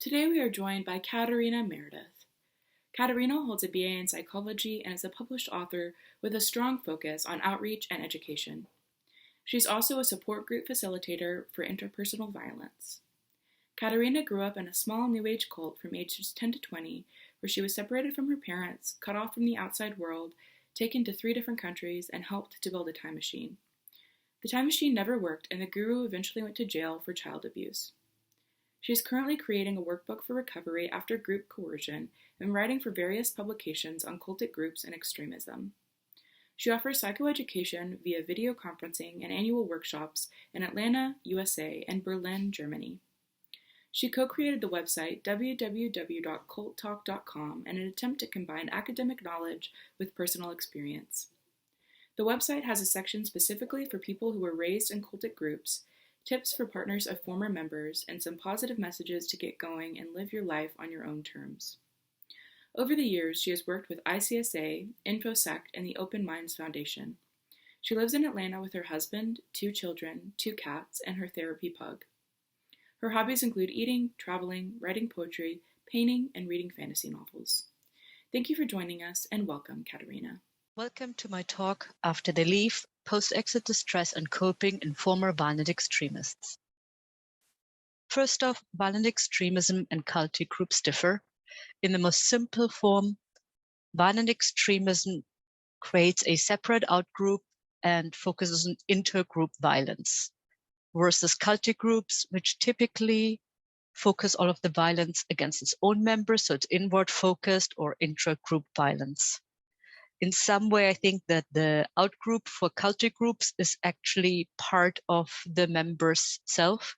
Today we are joined by Katharina Meredith. Katharina holds a BA in psychology and is a published author with a strong focus on outreach and education. She's also a support group facilitator for interpersonal violence. Katharina grew up in a small New Age cult from ages 10 to 20, where she was separated from her parents, cut off from the outside world, taken to 3 different countries, and helped to build a time machine. The time machine never worked, and the guru eventually went to jail for child abuse. She is currently creating a workbook for recovery after group coercion and writing for various publications on cultic groups and extremism. She offers psychoeducation via video conferencing and annual workshops in Atlanta, USA, and Berlin, Germany. She co-created the website www.culttalk.com in an attempt to combine academic knowledge with personal experience. The website has a section specifically for people who were raised in cultic groups, tips for partners of former members, and some positive messages to get going and live your life on your own terms. Over the years, she has worked with ICSA, InfoSect, and the Open Minds Foundation. She lives in Atlanta with her husband, 2 children, 2 cats, and her therapy pug. Her hobbies include eating, traveling, writing poetry, painting, and reading fantasy novels. Thank you for joining us, and welcome, Katharina. Welcome to my talk, After They Leave, Post-Exit Distress and Coping in Former Violent Extremists. First off, violent extremism and cultic groups differ. In the most simple form, violent extremism creates a separate outgroup and focuses on intergroup violence, versus cultic groups, which typically focus all of the violence against its own members, so it's inward-focused or intra-group violence. In some way, I think that the outgroup for cultic groups is actually part of the members' self,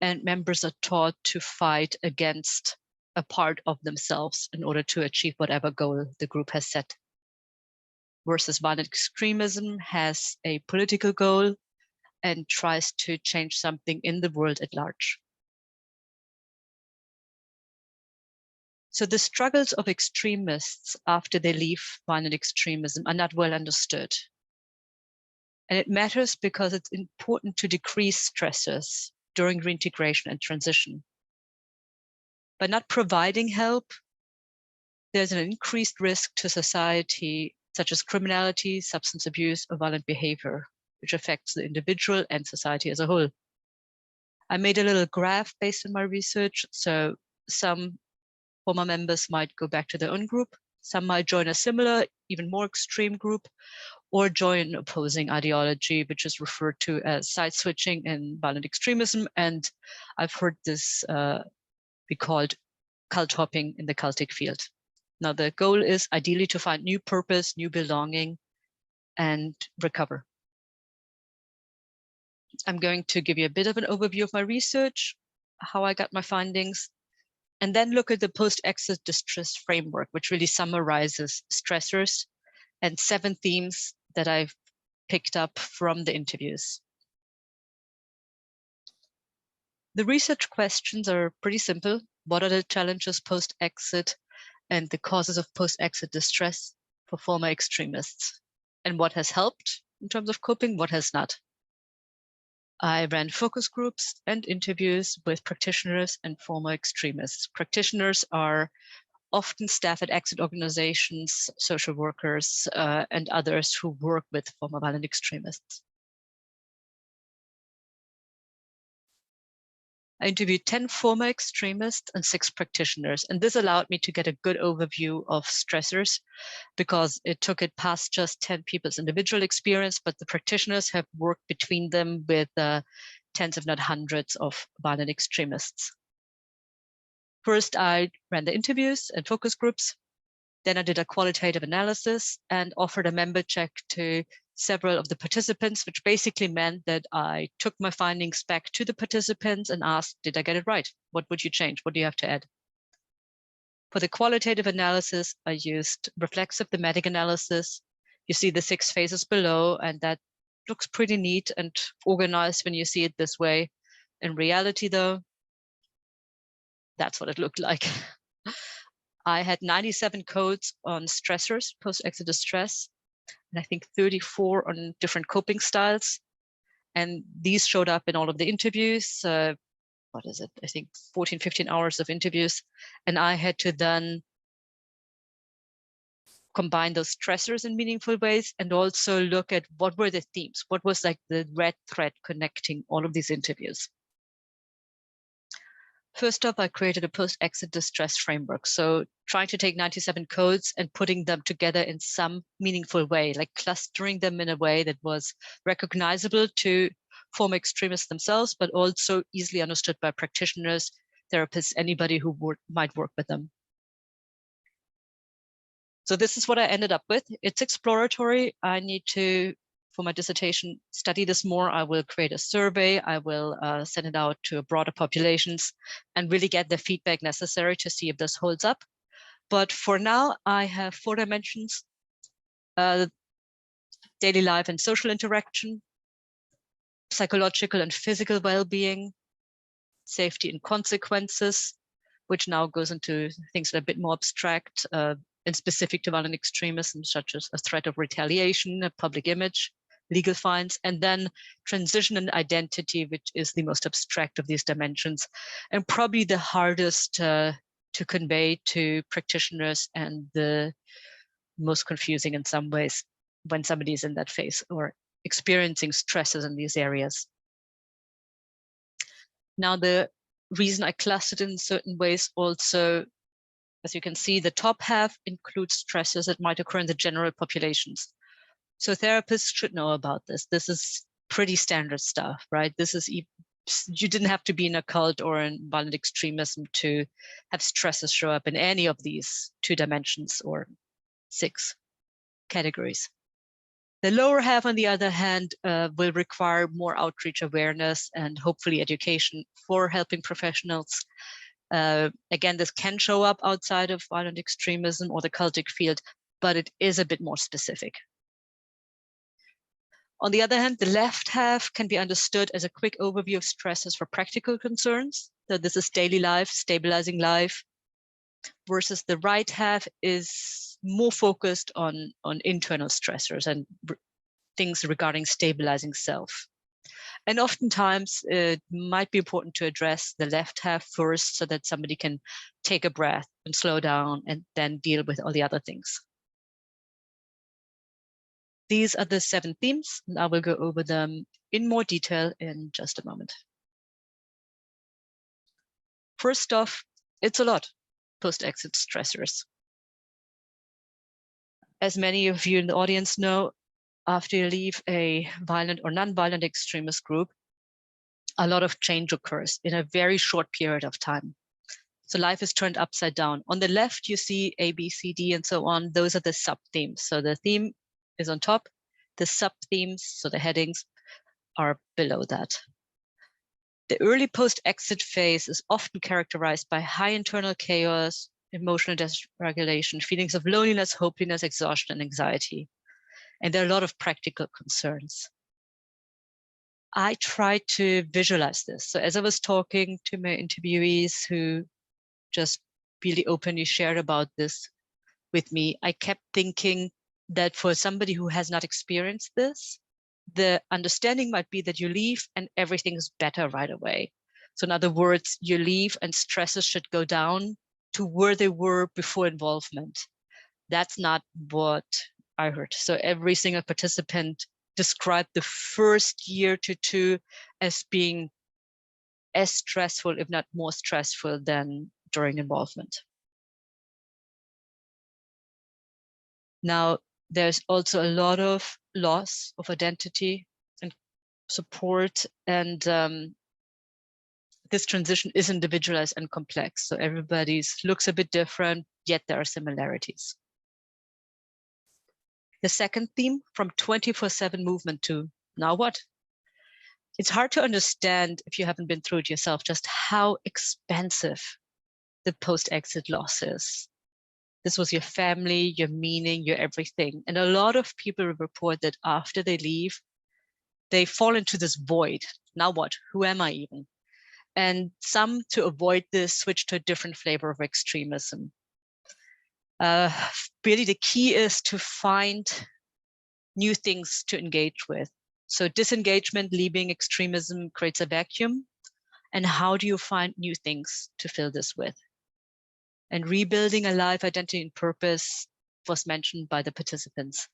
and members are taught to fight against a part of themselves in order to achieve whatever goal the group has set. Versus violent extremism has a political goal and tries to change something in the world at large. So the struggles of extremists after they leave violent extremism are not well understood. And it matters because it's important to decrease stressors during reintegration and transition. By not providing help, there's an increased risk to society, such as criminality, substance abuse, or violent behavior, which affects the individual and society as a whole. I made a little graph based on my research. So some former members might go back to their own group. Some might join a similar, even more extreme group, or join opposing ideology, which is referred to as side switching in violent extremism. And I've heard this be called cult hopping in the cultic field. Now, the goal is ideally to find new purpose, new belonging, and recover. I'm going to give you a bit of an overview of my research, how I got my findings, and then look at the post-exit distress framework, which really summarizes stressors and 7 themes that I've picked up from the interviews. The research questions are pretty simple. What are the challenges post-exit and the causes of post-exit distress for former extremists? And what has helped in terms of coping, what has not? I ran focus groups and interviews with practitioners and former extremists. Practitioners are often staff at exit organizations, social workers, and others who work with former violent extremists. I interviewed 10 former extremists and 6 practitioners, and this allowed me to get a good overview of stressors because it took it past just 10 people's individual experience, but the practitioners have worked between them with tens, if not hundreds, of violent extremists. First, I ran the interviews and focus groups. Then I did a qualitative analysis and offered a member check to several of the participants, which basically meant that I took my findings back to the participants and asked, did I get it right? What would you change? What do you have to add? For the qualitative analysis, I used reflexive thematic analysis. You see the 6 phases below, and that looks pretty neat and organized when you see it this way. In reality, though, that's what it looked like. I had 97 codes on stressors, post-exit distress, and I think 34 on different coping styles. And these showed up in all of the interviews. what is it? I think 14, 15 hours of interviews. And I had to then combine those stressors in meaningful ways and also look at what were the themes, what was like the red thread connecting all of these interviews. First up, I created a post-exit distress framework. So trying to take 97 codes and putting them together in some meaningful way, like clustering them in a way that was recognizable to former extremists themselves, but also easily understood by practitioners, therapists, anybody who might work with them. So this is what I ended up with. It's exploratory. I need to, for my dissertation, study this more. I will create a survey. I will send it out to broader populations and really get the feedback necessary to see if this holds up. But for now, I have 4 dimensions: daily life and social interaction, psychological and physical well-being, safety and consequences, which now goes into things that are a bit more abstract and specific to violent extremism, such as a threat of retaliation, a public image, legal fines, and then transition and identity, which is the most abstract of these dimensions, and probably the hardest to convey to practitioners and the most confusing in some ways when somebody is in that phase or experiencing stresses in these areas. Now, the reason I clustered in certain ways also, as you can see, the top half includes stresses that might occur in the general populations. So therapists should know about this. This is pretty standard stuff, right? This is, you didn't have to be in a cult or in violent extremism to have stresses show up in any of these 2 dimensions or 6 categories. The lower half, on the other hand, will require more outreach, awareness, and hopefully education for helping professionals. Again, this can show up outside of violent extremism or the cultic field, but it is a bit more specific. On the other hand, the left half can be understood as a quick overview of stresses for practical concerns. So this is daily life, stabilizing life, versus the right half is more focused on internal stressors and things regarding stabilizing self. And oftentimes it might be important to address the left half first so that somebody can take a breath and slow down and then deal with all the other things. These are the 7 themes, and I will go over them in more detail in just a moment. First off, it's a lot, post-exit stressors. As many of you in the audience know, after you leave a violent or non-violent extremist group, a lot of change occurs in a very short period of time. So life is turned upside down. On the left, you see A, B, C, D, and so on. Those are the sub-themes. So the theme is on top. The sub-themes, so the headings, are below that. The early post-exit phase is often characterized by high internal chaos, emotional dysregulation, feelings of loneliness, hopelessness, exhaustion, and anxiety. And there are a lot of practical concerns. I tried to visualize this. So as I was talking to my interviewees who just really openly shared about this with me, I kept thinking that for somebody who has not experienced this, the understanding might be that you leave and everything is better right away. So in other words, you leave and stresses should go down to where they were before involvement. That's not what I heard. So every single participant described the first year to 2 as being as stressful, if not more stressful, than during involvement. Now, there's also a lot of loss of identity and support, and this transition is individualized and complex. So everybody's looks a bit different, yet there are similarities. The second theme, from 24/7 movement to now what? It's hard to understand if you haven't been through it yourself, just how expensive the post-exit loss is. This was your family, your meaning, your everything. And a lot of people report that after they leave, they fall into this void. Now what? Who am I even? And some, to avoid this, switch to a different flavor of extremism. Really, the key is to find new things to engage with. So disengagement, leaving extremism, creates a vacuum. And how do you find new things to fill this with? And rebuilding a life identity and purpose was mentioned by the participants.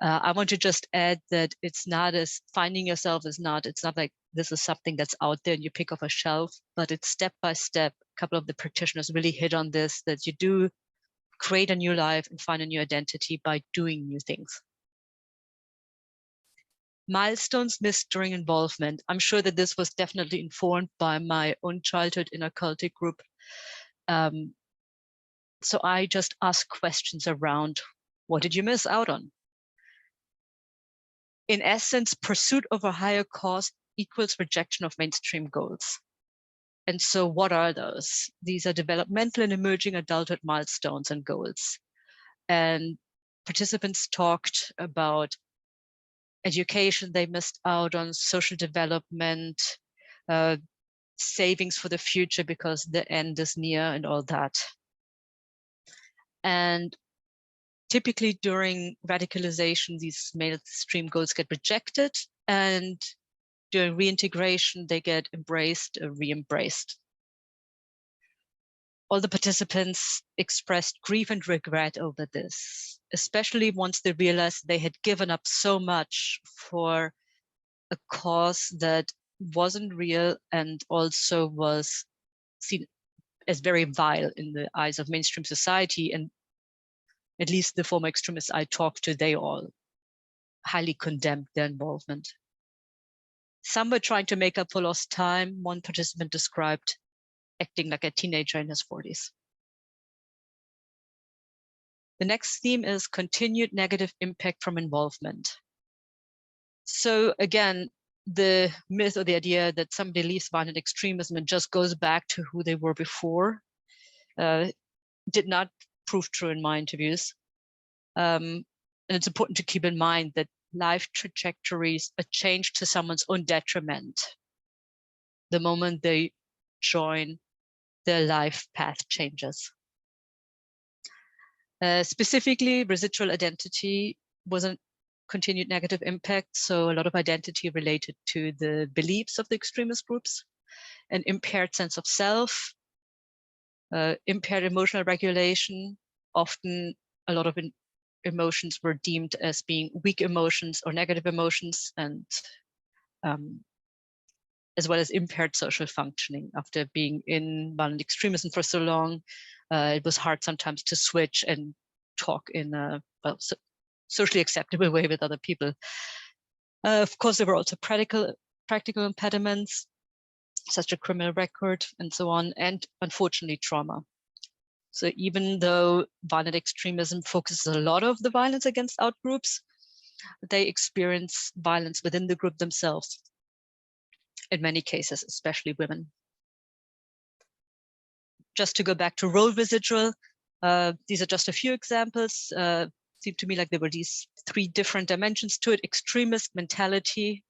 I want to just add that it's not as finding yourself is not, it's not like this is something that's out there and you pick off a shelf, but it's step by step. A couple of the practitioners really hit on this, that you do create a new life and find a new identity by doing new things. Milestones missed during involvement. I'm sure that this was definitely informed by my own childhood in a cultic group. So I just asked questions around, what did you miss out on? In essence, pursuit of a higher cause equals rejection of mainstream goals. And so what are those? These are developmental and emerging adulthood milestones and goals. And participants talked about education they missed out on, social development, savings for the future because the end is near and all that. And typically during radicalization, these mainstream goals get rejected, and during reintegration, they get embraced or re-embraced. All the participants expressed grief and regret over this, especially once they realized they had given up so much for a cause that wasn't real and also was seen as very vile in the eyes of mainstream society. And at least the former extremists I talked to, they all highly condemned their involvement. Some were trying to make up for lost time. One participant described acting like a teenager in his 40s. The next theme is continued negative impact from involvement. So again, the myth or the idea that somebody leaves violent extremism and just goes back to who they were before did not prove true in my interviews. And it's important to keep in mind that life trajectories are changed to someone's own detriment the moment they join, their life path changes. Specifically, residual identity was a continued negative impact. So a lot of identity related to the beliefs of the extremist groups, an impaired sense of self, impaired emotional regulation. Often a lot of emotions were deemed as being weak emotions or negative emotions, and as well as impaired social functioning. After being in violent extremism for so long, it was hard sometimes to switch and talk in a socially acceptable way with other people. Of course, there were also practical impediments, such a criminal record and so on, and unfortunately trauma. So even though violent extremism focuses a lot of the violence against outgroups, they experience violence within the group themselves, in many cases, especially women. Just to go back to role residual, these are just a few examples. Seemed to me like there were these three different dimensions to it: extremist mentality,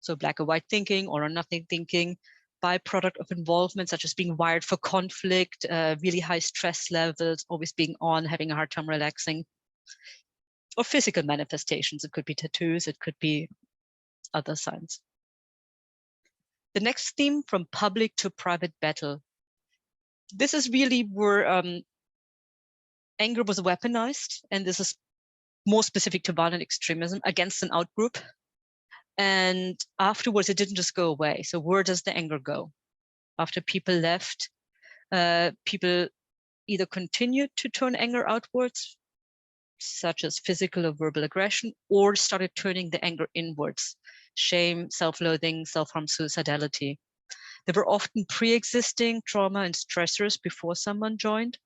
so black or white thinking, or nothing thinking, byproduct of involvement, such as being wired for conflict, really high stress levels, always being on, having a hard time relaxing, or physical manifestations. It could be tattoos, it could be other signs. The next theme, from public to private battle. This is really where anger was weaponized, and this is more specific to violent extremism against an outgroup. And afterwards, it didn't just go away. So where does the anger go? After people left, people either continued to turn anger outwards, such as physical or verbal aggression, or started turning the anger inwards: shame, self-loathing, self-harm, suicidality. There were often pre-existing trauma and stressors before someone joined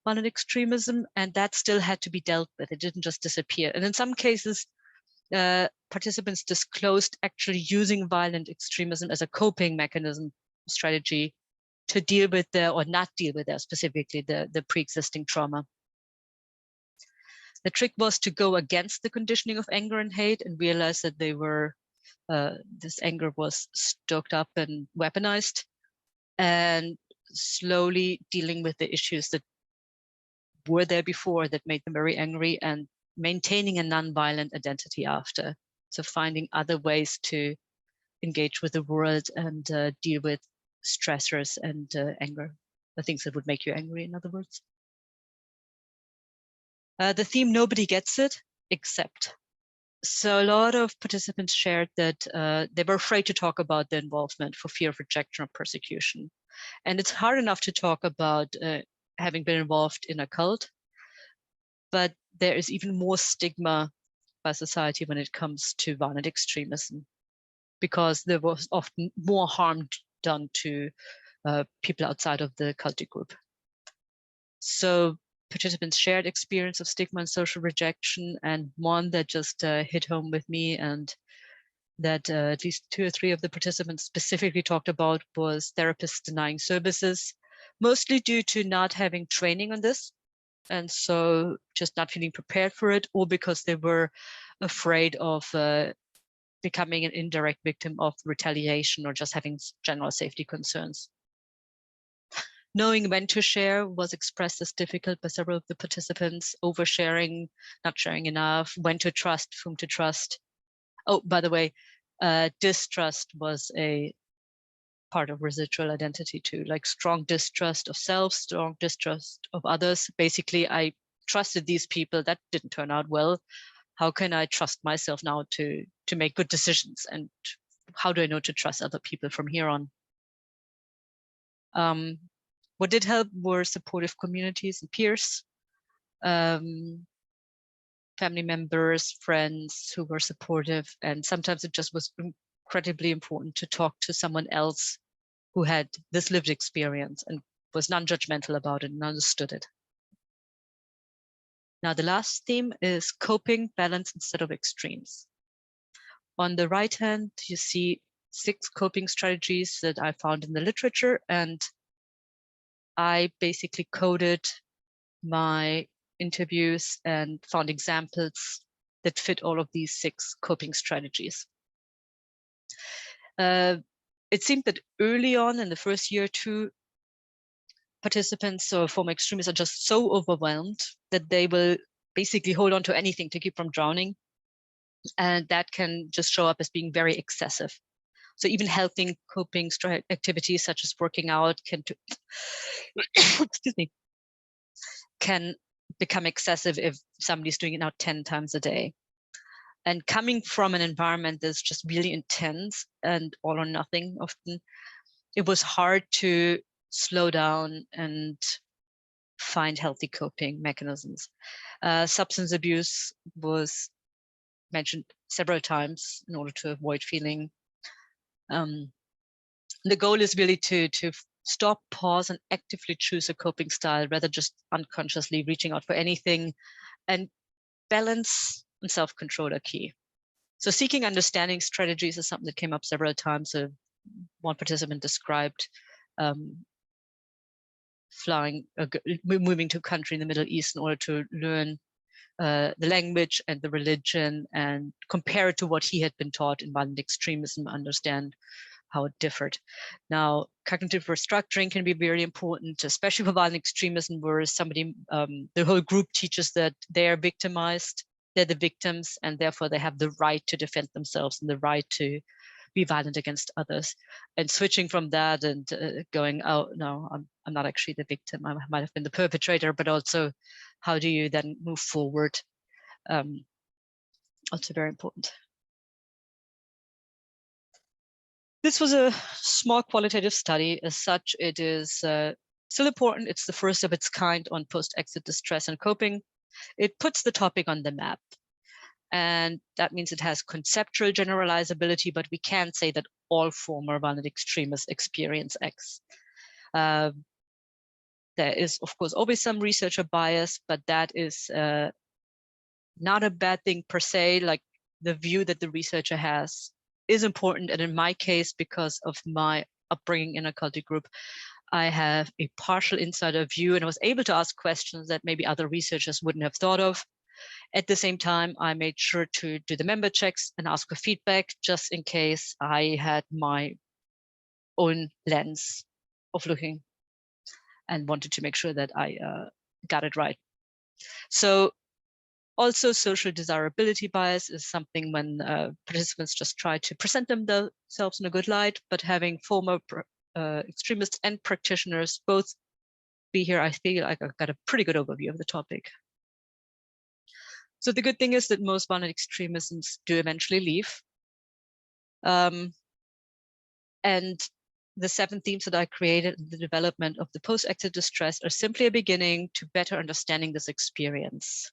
violent extremism, and that still had to be dealt with. It didn't just disappear. And in some cases, participants disclosed actually using violent extremism as a coping mechanism strategy to deal with or not deal with specifically the pre-existing trauma. The trick was to go against the conditioning of anger and hate and realize that they were, this anger was stoked up and weaponized, and slowly dealing with the issues that were there before that made them very angry, and maintaining a non-violent identity after. So finding other ways to engage with the world and deal with stressors and anger, the things that would make you angry, in other words. The theme, nobody gets it except. So a lot of participants shared that they were afraid to talk about their involvement for fear of rejection or persecution. And it's hard enough to talk about having been involved in a cult, but there is even more stigma by society when it comes to violent extremism, because there was often more harm done to people outside of the cultic group. So participants shared experience of stigma and social rejection, and one that just hit home with me, and that at least 2 or 3 of the participants specifically talked about, was therapists denying services, mostly due to not having training on this, and so just not feeling prepared for it, or because they were afraid of becoming an indirect victim of retaliation or just having general safety concerns. Knowing when to share was expressed as difficult by several of the participants, oversharing, not sharing enough, when to trust, whom to trust. Oh, by the way, distrust was a part of residual identity too, like strong distrust of self, strong distrust of others. Basically, I trusted these people, that didn't turn out well. How can I trust myself now to make good decisions? And how do I know to trust other people from here on? What did help were supportive communities and peers, family members, friends who were supportive. And sometimes it just was incredibly important to talk to someone else who had this lived experience and was non-judgmental about it and understood it. Now, the last theme is coping, balance instead of extremes. On the right hand, you see 6 coping strategies that I found in the literature, and I basically coded my interviews and found examples that fit all of these 6 coping strategies. It seemed that early on in the first year or 2, participants or former extremists are just so overwhelmed that they will basically hold on to anything to keep from drowning. And that can just show up as being very excessive. So even helping coping activities such as working out can excuse me, can become excessive if somebody's doing it now 10 times a day. And coming from an environment that's just really intense and all or nothing often, it was hard to slow down and find healthy coping mechanisms. Substance abuse was mentioned several times in order to avoid feeling. The goal is really to stop, pause, and actively choose a coping style rather just unconsciously reaching out for anything. And balance and self-control are key. So seeking understanding strategies is something that came up several times. One participant described moving to a country in the Middle East in order to learn the language and the religion and compare it to what he had been taught in violent extremism, understand how it differed. Now, cognitive restructuring can be very important, especially for violent extremism, where somebody, the whole group teaches that they are victimized, they're the victims, and therefore they have the right to defend themselves and the right to be violent against others. And switching from that and going, oh, no, I'm not actually the victim, I might have been the perpetrator, but also how do you then move forward? Also very important. This was a small qualitative study. As such, it is still important. It's the first of its kind on post-exit distress and coping. It puts the topic on the map. And that means it has conceptual generalizability, but we can't say that all former violent extremists experience X. There is, of course, always some researcher bias, but that is not a bad thing per se. Like, the view that the researcher has is important. And in my case, because of my upbringing in a cultic group, I have a partial insider view and I was able to ask questions that maybe other researchers wouldn't have thought of. At the same time, I made sure to do the member checks and ask for feedback just in case I had my own lens of looking and wanted to make sure that I got it right. So also, social desirability bias is something when participants just try to present themselves in a good light, but having former extremists and practitioners both be here. I feel like I've got a pretty good overview of the topic. So the good thing is that most violent extremisms do eventually leave. And the 7 themes that I created in the development of the post-exit distress are simply a beginning to better understanding this experience.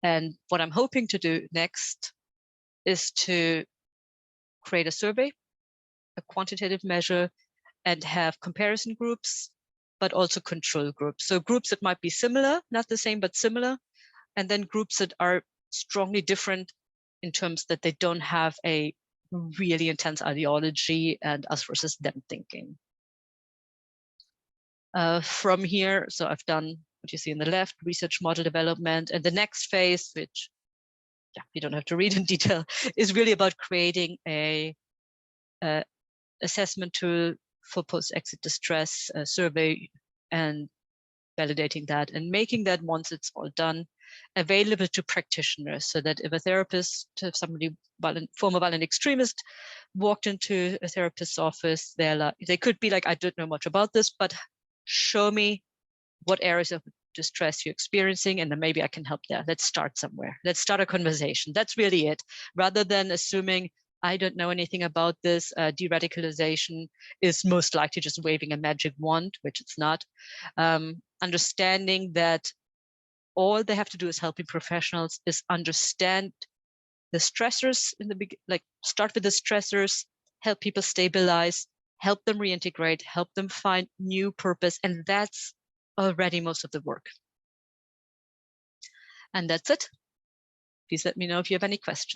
And what I'm hoping to do next is to create a survey, a quantitative measure, and have comparison groups, but also control groups. So groups that might be similar, not the same, but similar, and then groups that are strongly different in terms that they don't have a really intense ideology and us versus them thinking. From here, so I've done what you see on the left, research model development, and the next phase, which you don't have to read in detail, is really about creating a assessment tool for post-exit distress survey and validating that and making that, once it's all done, available to practitioners, so that if a therapist, if somebody former violent extremist walked into a therapist's office, they could be like, I don't know much about this, but show me what areas of distress you're experiencing, and then maybe I can help there. Let's start somewhere. Let's start a conversation. That's really it. Rather than assuming I don't know anything about this, de-radicalization is most likely just waving a magic wand, which it's not. Understanding that all they have to do as helping professionals is understand the stressors in the beginning, like start with the stressors, help people stabilize, help them reintegrate, help them find new purpose, and that's already most of the work. And that's it. Please let me know if you have any questions.